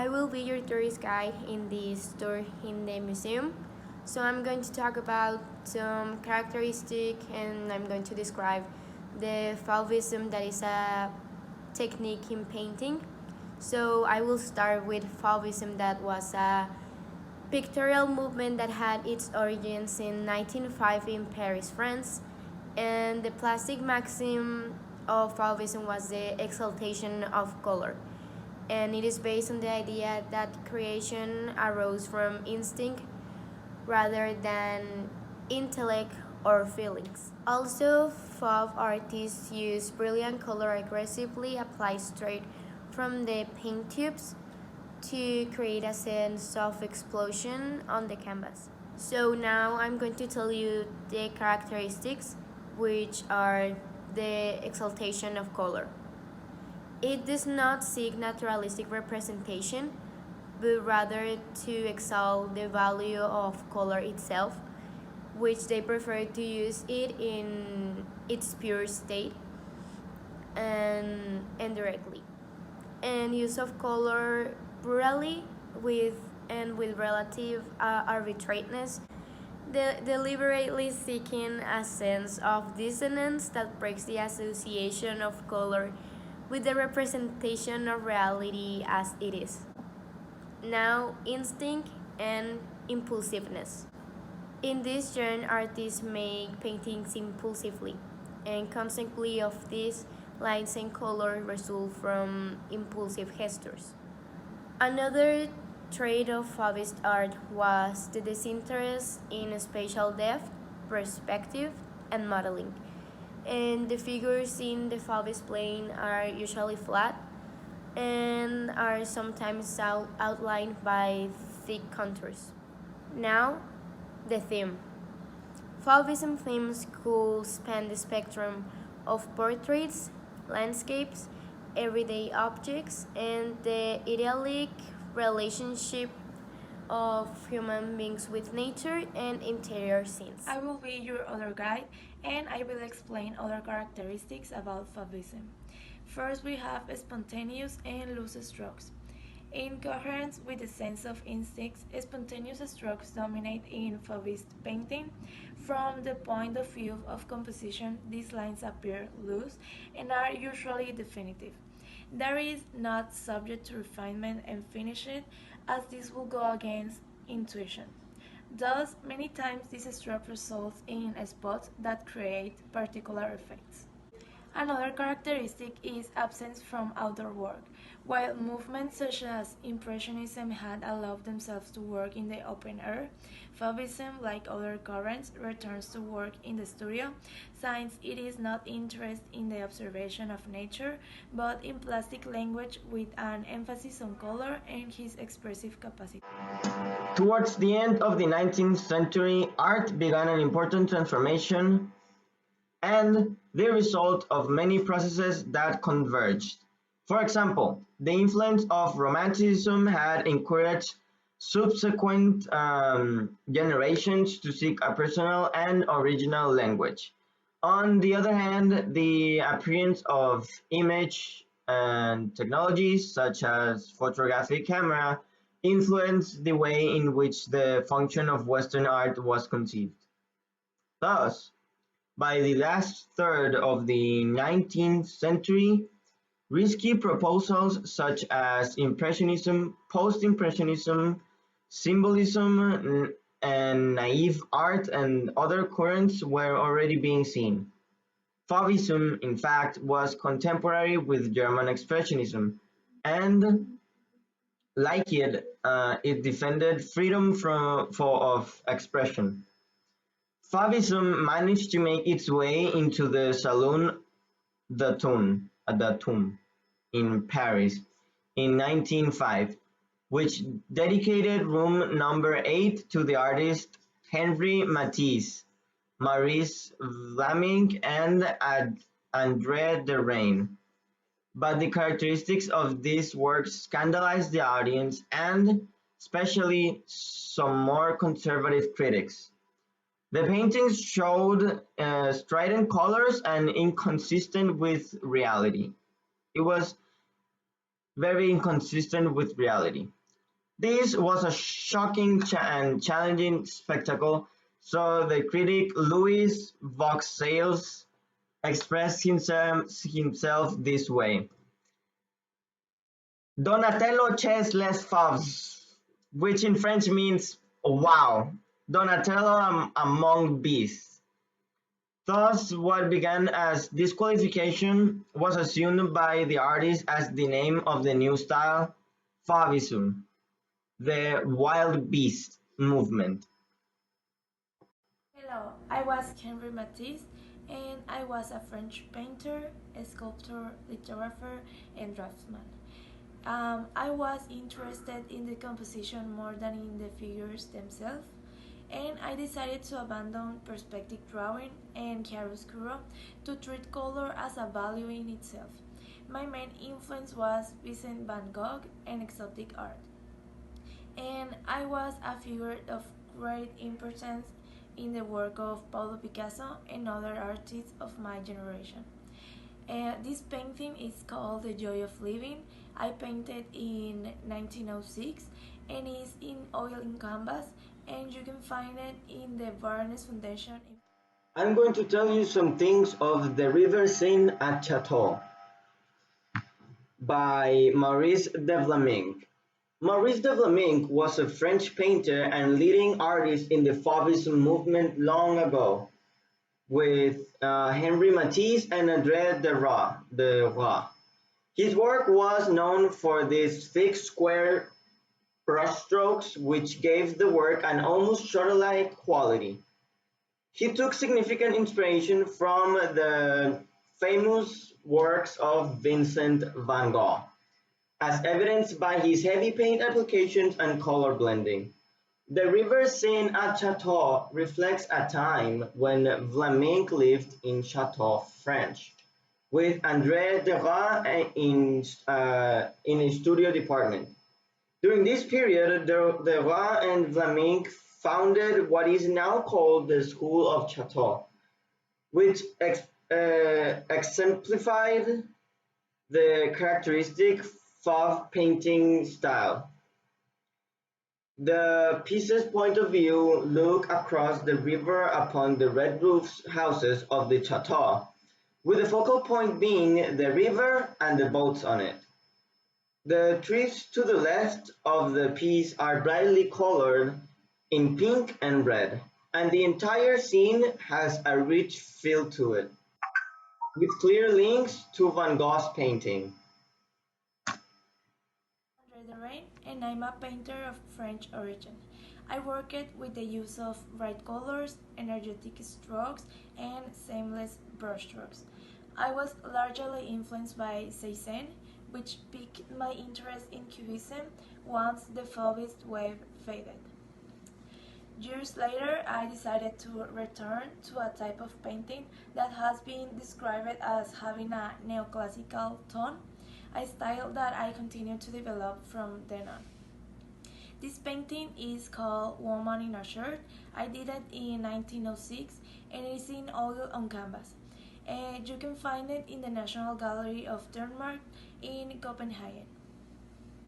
I will be your tourist guide in this tour in the museum. So I'm going to talk about some characteristic and I'm going to describe the FAUVISM, that is a technique in painting. So I will start with FAUVISM, that was a pictorial movement that had its origins in 1905 in Paris, France. And the plastic maxim of FAUVISM was the exaltation of color, and it is based on the idea that creation arose from instinct rather than intellect or feelings. Also, fauve artists use brilliant color aggressively applied straight from the paint tubes to create a sense of explosion on the canvas. So now I'm going to tell you the characteristics, which are the exaltation of color. It does not seek naturalistic representation, but rather to exalt the value of color itself, which they prefer to use it in its pure state and directly. And use of color brutally with relative arbitrariness, deliberately seeking a sense of dissonance that breaks the association of color with the representation of reality as it is. Now, instinct and impulsiveness. In this genre, artists make paintings impulsively, and consequently of this, lines and color result from impulsive gestures. Another trait of Fauvist art was the disinterest in spatial depth, perspective, and modeling. And the figures in the Fauvist plane are usually flat and are sometimes outlined by thick contours. Now, the theme. Fauvism themes could span the spectrum of portraits, landscapes, everyday objects, and the idyllic relationship of human beings with nature and interior scenes. I will be your other guide and I will explain other characteristics about Fauvism. First, we have spontaneous and loose strokes. In coherence with the sense of instincts, spontaneous strokes dominate in Fauvist painting. From the point of view of composition, these lines appear loose and are usually definitive. There is not subject to refinement and finishing, as this will go against intuition. Thus, many times this stroke results in spots that create particular effects. Another characteristic is absence from outdoor work. While movements such as Impressionism had allowed themselves to work in the open air, Fauvism, like other currents, returns to work in the studio, since it is not interested in the observation of nature, but in plastic language with an emphasis on color and his expressive capacity. Towards the end of the 19th century, art began an important transformation and the result of many processes that converged. For example, the influence of Romanticism had encouraged subsequent generations to seek a personal and original language. On the other hand, the appearance of image and technologies such as photographic camera influenced the way in which the function of Western art was conceived. Thus, by the last third of the 19th century, risky proposals such as Impressionism, Post-Impressionism, Symbolism, and naive art and other currents were already being seen. Fauvism, in fact, was contemporary with German Expressionism, and like it defended freedom of expression. Fauvism managed to make its way into the Salon d'Automne in Paris in 1905, which dedicated room number 8 to the artist Henri Matisse, Maurice Vlaminck, and André Derain. But the characteristics of these works scandalized the audience and especially some more conservative critics. The paintings showed strident colors and inconsistent with reality. It was very inconsistent with reality. This was a shocking and challenging spectacle, so the critic Louis Vauxhall expressed himself this way: Donatello chess les fauves, which in French means wow, Donatello among beasts. Thus, what began as disqualification was assumed by the artist as the name of the new style, Fauvism, the wild beast movement. Hello, I was Henri Matisse, and I was a French painter, a sculptor, lithographer, and draftsman. I was interested in the composition more than in the figures themselves, and I decided to abandon perspective drawing and chiaroscuro to treat color as a value in itself. My main influence was Vincent van Gogh and exotic art, and I was a figure of great importance in the work of Pablo Picasso and other artists of my generation. This painting is called The Joy of Living. I painted in 1906 and is in oil in canvas, and you can find it in the Barnes Foundation. I'm going to tell you some things of the river scene at Chateau by Maurice de Vlaminck. Maurice de Vlaminck was a French painter and leading artist in the Fauvism movement long ago, with Henri Matisse and André de Roy. His work was known for these thick square brushstrokes which gave the work an almost shutter-like quality. He took significant inspiration from the famous works of Vincent van Gogh, as evidenced by his heavy paint applications and color blending. The river scene at Chateau reflects a time when Vlaminck lived in Chateau, France, with André Derain in a studio department. During this period, Derain and Vlaminck founded what is now called the School of Chateau, which exemplified the characteristic fauve painting style. The piece's point of view look across the river upon the red roofed houses of the chateau, with the focal point being the river and the boats on it. The trees to the left of the piece are brightly colored in pink and red, and the entire scene has a rich feel to it, with clear links to Van Gogh's painting. Andre Derain, and I'm a painter of French origin. I worked with the use of bright colors, energetic strokes, and seamless brushstrokes. I was largely influenced by Cezanne, which piqued my interest in Cubism once the Fauvist wave faded. Years later, I decided to return to a type of painting that has been described as having a neoclassical tone, a style that I continue to develop from then on. This painting is called Woman in a Shirt. I did it in 1906 and it is in oil on canvas. And you can find it in the National Gallery of Denmark in Copenhagen.